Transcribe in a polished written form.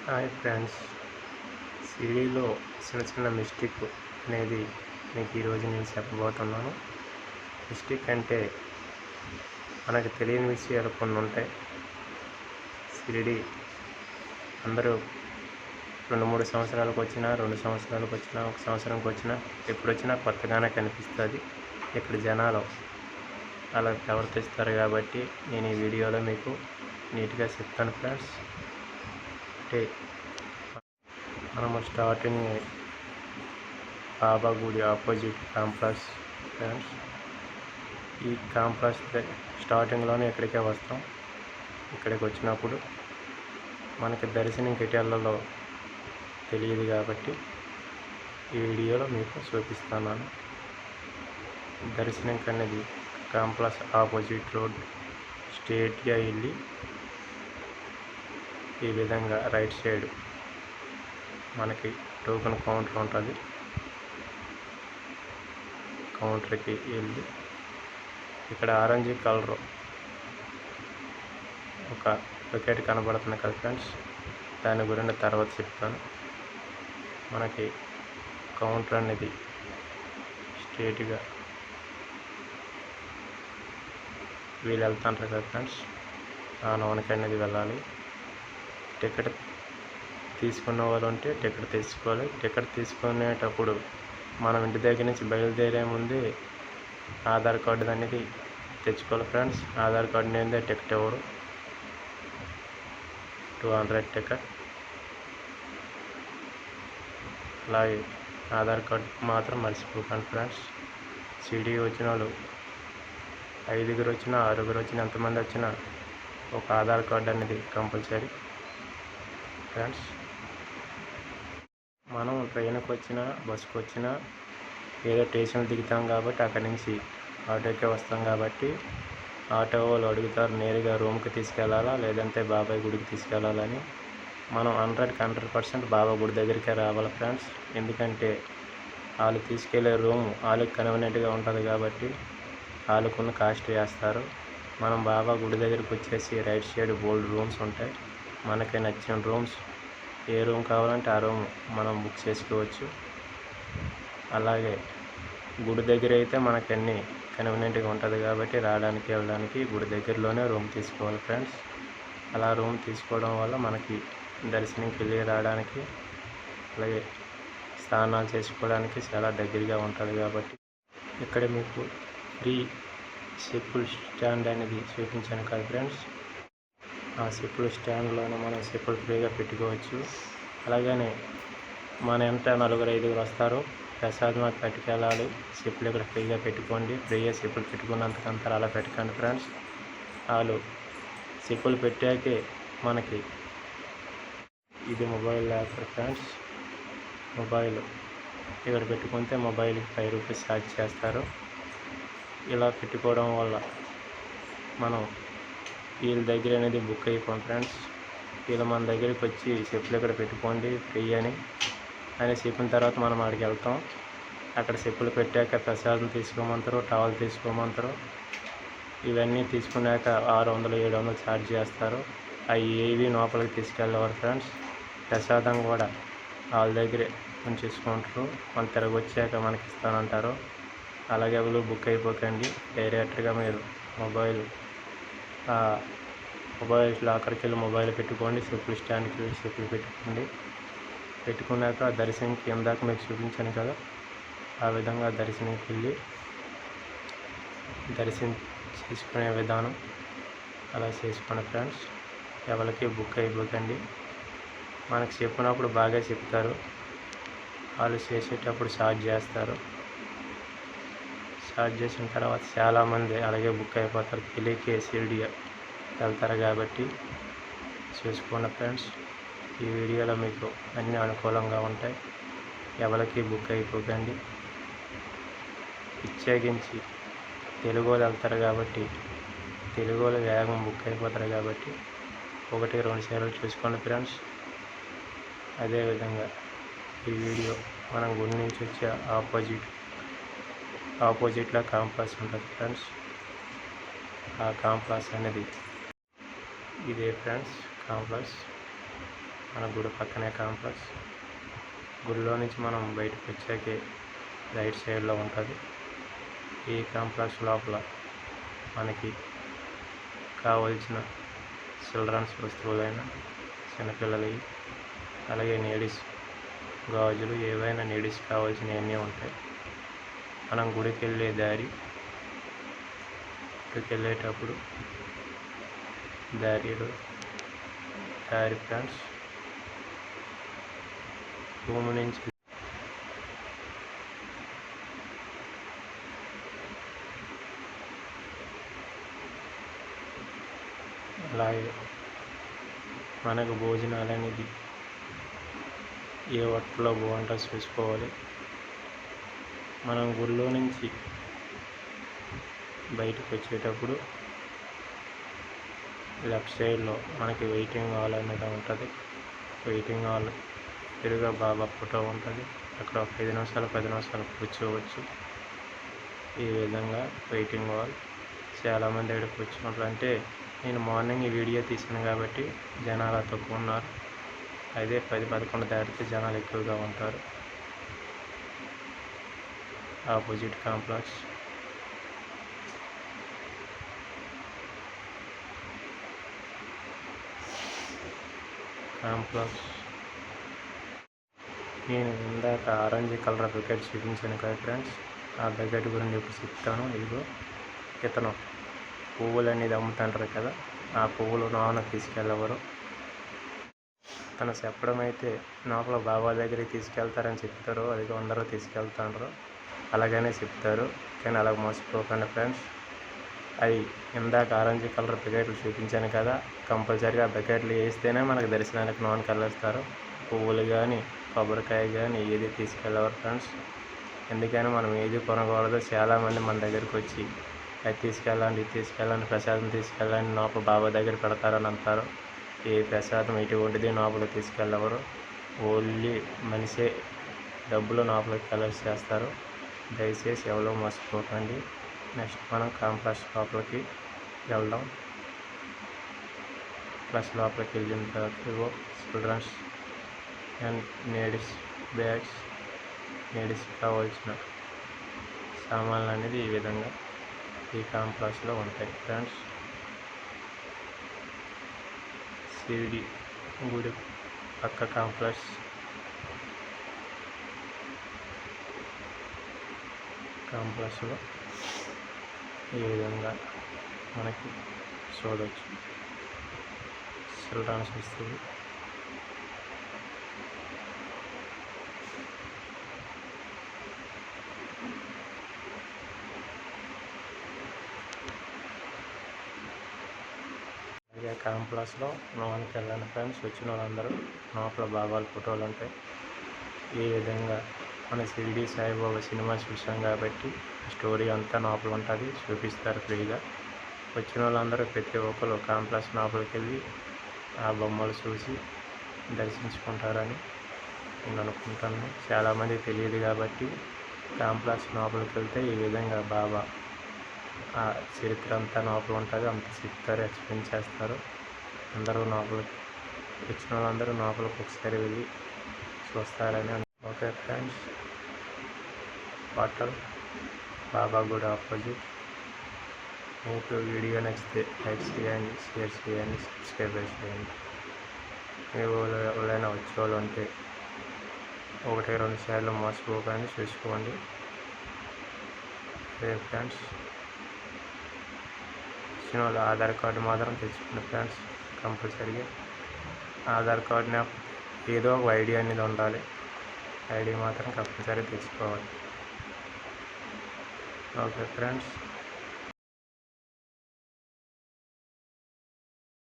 Hi friends, సిడీలో చిన్న చిన్న mistake అనేది మీకు ఈరోజు నేను చెప్పబోతున్నాను. మిస్టేక్ అంటే మనకు తెలియని విషయాలు కొన్ని ఉంటాయి. సిడి అందరూ 2-3 సంవత్సరాలకు వచ్చినా, 2 సంవత్సరాలకు వచ్చినా, 1 సంవత్సరంకి వచ్చినా, ఎప్పుడు వచ్చినా కొత్తగానే కనిపిస్తుంది. ఇక్కడ జనాలు అలా ప్రవర్తిస్తారు కాబట్టి నేను ఈ వీడియోలో మీకు నీట్గా చెప్తాను ఫ్రెండ్స్. అంటే మనము స్టార్టింగ్ బాబా గుడి ఆపోజిట్ కాంప్లెక్స్ ఫ్రెండ్స్. ఈ కాంప్లెక్స్ స్టార్టింగ్లోనే ఇక్కడికే వస్తాం. ఇక్కడికి వచ్చినప్పుడు మనకి దర్శనం కిటియాలలో తెలియదు కాబట్టి ఈ వీడియోలో మీకు చూపిస్తున్నాను. దర్శనం అనేది కాంప్లెక్స్ ఆపోజిట్ రోడ్ స్ట్రేట్గా వెళ్ళి ఈ విధంగా రైట్ సైడ్ మనకి టోకెన్ కౌంటర్ ఉంటుంది. కౌంటర్కి వెళ్ళి ఇక్కడ ఆరెంజ్ కలర్ ఒక వికెట్ కనబడుతుంది కదా ఫ్రెండ్స్, దాని గురించి తర్వాత చెప్తాను. మనకి కౌంటర్ అనేది స్ట్రేట్గా వీళ్ళు వెళ్తుంటారు కదా ఫ్రెండ్స్, ఆ లోనికి అనేది వెళ్ళాలి. టికెట్ తీసుకున్న వాళ్ళు ఉంటే టికెట్ తీసుకోవాలి. టికెట్ తీసుకునేటప్పుడు మనం ఇంటి దగ్గర నుంచి బయలుదేరే ముందే ఆధార్ కార్డు అనేది తెచ్చుకోవాలి ఫ్రెండ్స్. ఆధార్ కార్డు అనేది టికెట్ ఎవరు 200 టికెట్. అలాగే ఆధార్ కార్డు మాత్రం మర్చిపోకండి ఫ్రెండ్స్. సిడి వచ్చిన వాళ్ళు 5 వచ్చినా 6 వచ్చినా ఎంతమంది వచ్చినా ఒక ఆధార్ కార్డు అనేది కంపల్సరీ ఫ్రెండ్స్. మనం ట్రైన్కి వచ్చినా బస్సుకు వచ్చినా ఏదో స్టేషన్ దిగుతాం కాబట్టి అక్కడి నుంచి ఆటోకే వస్తాం కాబట్టి ఆటో వాళ్ళు అడుగుతారు నేరుగా రూమ్కి తీసుకెళ్ళాలా లేదంటే బాబాయ్ గుడికి తీసుకెళ్ళాలని. మనం 100% బాబా గుడి దగ్గరికే రావాలి ఫ్రెండ్స్. ఎందుకంటే వాళ్ళు తీసుకెళ్లే రూమ్ వాళ్ళకి కన్వీనియంట్గా ఉంటుంది కాబట్టి వాళ్ళకున్న కాస్ట్ వేస్తారు. మనం బాబా గుడి దగ్గరికి వచ్చేసి రైట్ సైడ్ బోల్డ్ రూమ్స్ ఉంటాయి. మనకి నచ్చిన రూమ్స్ ఏ రూమ్ కావాలంటే ఆ రూమ్ మనం బుక్ చేసుకోవచ్చు. అలాగే గుడి దగ్గర అయితే మనకి అన్నీ కన్వీనియంట్గా ఉంటుంది కాబట్టి రావడానికి వెళ్ళడానికి గుడి దగ్గరలోనే రూమ్ తీసుకోవాలి ఫ్రెండ్స్. అలా రూమ్ తీసుకోవడం వల్ల మనకి దర్శనంకి వెళ్ళి రావడానికి అలాగే స్నానాలు చేసుకోవడానికి చాలా దగ్గరగా ఉంటుంది కాబట్టి ఇక్కడ మీకు ఫ్రీ చెప్పుల స్టాండ్ అనేది చూపించాను కదా ఫ్రెండ్స్. ఆ చెప్పుల స్టాండ్లోనే మనం చెప్పులు ఫ్రీగా పెట్టుకోవచ్చు. అలాగనే మన ఎంత 4-5 వస్తారు, ప్రసాదం అది పట్టుకెళ్ళాలి. చెప్పులు ఇక్కడ ఫ్రీగా పెట్టుకోండి. ఫ్రీగా చెప్పులు పెట్టుకున్నంతకంతా అలా పెట్టుకోండి ఫ్రెండ్స్. వాళ్ళు చెప్పులు పెట్టాకే మనకి ఇది మొబైల్ లాకర్ ఫ్రెండ్స్. మొబైల్ ఇక్కడ పెట్టుకుంటే మొబైల్కి 5 రూపీస్ ఛార్జ్ చేస్తారు. ఇలా పెట్టుకోవడం వల్ల మనం వీళ్ళ దగ్గర అనేది బుక్ అయిపోయింది ఫ్రెండ్స్. వీళ్ళు మన దగ్గరికి వచ్చి చెప్పులు ఇక్కడ పెట్టుకోండి ఫ్రీ అని చెప్పిన తర్వాత మనం అక్కడికి వెళ్తాం. అక్కడ చెప్పులు పెట్టాక ప్రసాదం తీసుకోమంటారు, టవల్ తీసుకోమంటారు. ఇవన్నీ తీసుకున్నాక 600-700 ఛార్జ్ చేస్తారు. అవి ఏవి లోపలికి తీసుకెళ్ళేవారు ఫ్రెండ్స్. ప్రసాదం కూడా వాళ్ళ దగ్గరే ఉంచేసుకుంటారు. మనం తిరిగి వచ్చాక మనకి ఇస్తానంటారు. అలాగే ఎవరు బుక్ అయిపోకండి. డైరెక్ట్గా మీరు మొబైల్ లాకర్కి వెళ్ళి మొబైల్ పెట్టుకోండి. చెప్పులు స్టాండ్కి వెళ్ళి చెప్పులు పెట్టుకోండి. పెట్టుకున్నాక దర్శనంకి ఇందాక మీకు చూపించాను కదా, ఆ విధంగా దర్శనంకి వెళ్ళి దర్శనం చేసుకునే విధానం అలా చేసుకోండి ఫ్రెండ్స్. ఎవరికి బుక్ అయిపోకండి. మనకు చెప్పినప్పుడు బాగా చెప్తారు, వాళ్ళు చేసేటప్పుడు ఛార్జ్ చేస్తారు. ఛార్జ్ చేసిన తర్వాత చాలామంది అలాగే బుక్ అయిపోతారు. తెలియకే సిడి వెళ్తారు కాబట్టి చూసుకోండి ఫ్రెండ్స్. ఈ వీడియోలో మీకు అన్నీ అనుకూలంగా ఉంటాయి. ఎవరికి బుక్ అయిపోకండి. ప్రత్యేకించి తెలుగు వాళ్ళు వెళ్తారు కాబట్టి తెలుగు వాళ్ళు వేగం బుక్ అయిపోతారు కాబట్టి 1-2 సార్లు చూసుకోండి ఫ్రెండ్స్. అదేవిధంగా ఈ వీడియో మనం గుడి నుంచి వచ్చే ఆపోజిట్లో కాంప్లెక్స్ ఉంటుంది ఫ్రెండ్స్. ఆ కాంప్లెక్స్ అనేది ఇదే ఫ్రెండ్స్ కాంప్లెక్స్. ఆ మన గుడి పక్కనే కాంప్లెక్స్. గుడిలో నుంచి మనం బయటకు వచ్చాకే రైట్ సైడ్లో ఉంటుంది. ఈ కాంప్లెక్స్ లోపల మనకి కావలసిన చిల్డ్రన్స్ వస్తువులైన చిన్నపిల్లలవి, అలాగే లేడీస్ గాజులు, ఏవైనా లేడీస్ కావాల్సినవన్నీ ఉంటాయి. మనం గుడికి వెళ్ళేటప్పుడు దారి ఫ్రెండ్స్ రూమ్ నుంచి అలాగే మనకు భోజనాలు అనేది ఏ హోటల్లో బాగుంటుందో చూసుకోవాలి. మనం గుడిలో నుంచి బయటకు వచ్చేటప్పుడు లెఫ్ట్ సైడ్లో మనకి వెయిటింగ్ హాల్ అనేది ఉంటుంది. వెయిటింగ్ హాల్ ఎదురుగా బాబా ఫోటో ఉంటుంది. అక్కడ ఒక 5 నిమిషాలు 10 నిమిషాలు కూర్చోవచ్చు. ఈ విధంగా వెయిటింగ్ హాల్ చాలామంది ఇక్కడ కూర్చుంటారు. అంటే నేను మార్నింగ్ ఈ వీడియో తీసాను కాబట్టి జనాలు తక్కువ ఉన్నారు. అదే 10-11 దాటితే జనాలు ఎక్కువగా ఉంటారు. ఆపోజిట్ కాంప్లెక్స్ నేను ఇందాక ఆరెంజ్ కలర్ బకెట్ చూపించాను కదా ఫ్రెండ్స్, ఆ బకెట్ గురించి ఇప్పుడు చెప్తాను. ఇదిగో ఇతను పువ్వులు అనేది అమ్ముతుంటారు కదా, ఆ పువ్వులు నాన్న తీసుకెళ్ళేవారు. తను చెప్పడం అయితే లోపల బాబా దగ్గరికి తీసుకెళ్తారని చెప్తారు. అది అందరూ తీసుకెళ్తారు, అలాగనే చెప్తారు. కానీ అలా మోసపోకండి ఫ్రెండ్స్. అది ఇందాక ఆరెంజ్ కలర్ బకెట్లు చూపించాను కదా, కంపల్సరీగా బకెట్లు వేస్తేనే మనకు దర్శనానికి లోనికి వెళ్ళేస్తారు. పువ్వులు కానీ కొబ్బరికాయ కానీ ఏది తీసుకెళ్ళేవారు ఫ్రెండ్స్. ఎందుకని మనం ఏది కొనకూడదు. చాలామంది మన దగ్గరికి వచ్చి అది తీసుకెళ్ళండి, ఇది తీసుకెళ్ళండి, ప్రసాదం తీసుకెళ్ళండి, లోపల బాబా దగ్గర పెడతారని అంటారు. ఏ ప్రసాదం ఎటువంటిది లోపలికి తీసుకెళ్ళవరు. ఓన్లీ మనిషే డబ్బులు లోపలికి కలెక్ట్ చేస్తారు. దయచేసి ఎవరో మోసపోకండి. నెక్స్ట్ మనం కాంప్లెక్స్ లోపలికి వెళ్దాం. ప్లస్ లోపలికి వెళ్ళిన తర్వాత children's and ladies bags, ladies కావాల్సిన సామాన్లు అనేది ఈ విధంగా ఈ కాంప్లెక్స్లో ఉంటాయి ఫ్రెండ్స్. షిరిడి గుడి పక్క కాంప్లెక్స్లో ఈ విధంగా మనకి చూడవచ్చు చిల్డ్రన్స్ వస్తువులు. అలాగే కాంప్లెక్స్లో లోనికి వెళ్ళండి ఫ్రెండ్స్. వచ్చిన వాళ్ళందరూ లోపల బాబాల ఫోటోలు ఉంటాయి. ఈ విధంగా మన షిరిడి సాయిబాబా సినిమా చూసాం కాబట్టి స్టోరీ అంతా లోపల ఉంటుంది, చూపిస్తారు ఫ్రీగా. వచ్చిన వాళ్ళందరూ ప్రతి ఒక్కరు కాంప్లెక్స్ లోపలికి వెళ్ళి ఆ బొమ్మలు చూసి దర్శించుకుంటారని నేను అనుకుంటాను. చాలామంది తెలియదు కాబట్టి కాంప్లెక్స్ లోపలికి వెళ్తే ఈ విధంగా బాబా ఆ చరిత్ర అంతా లోపల ఉంటుంది, అంత చెప్తారు, ఎక్స్ప్లెయిన్ చేస్తారు. అందరూ లోపలికి వచ్చిన వాళ్ళందరూ లోపలికి ఒకసారి వెళ్ళి చూస్తారని. ఓకే ఫ్రెండ్స్, హోటల్ బాబా గుడి ఆపోజిట్. మీకు వీడియో నచ్చితే లైక్ చేయండి, షేర్ చేయండి, సబ్స్క్రైబ్ చేయండి. మీరు ఎవరైనా వచ్చేవాళ్ళు ఉంటే 1-2 సార్లు మోసపోకండి, చూసుకోండి. ఫ్రెండ్స్, వచ్చిన వాళ్ళు ఆధార్ కార్డు మాత్రం తెచ్చుకోండి ఫ్రెండ్స్. కంపల్సరీగా ఆధార్ కార్డుని ఏదో ఒక ఐడి అనేది ఉండాలి. ఐడి మాత్రం కంపల్సరీ తెచ్చుకోవాలి. Okay friends.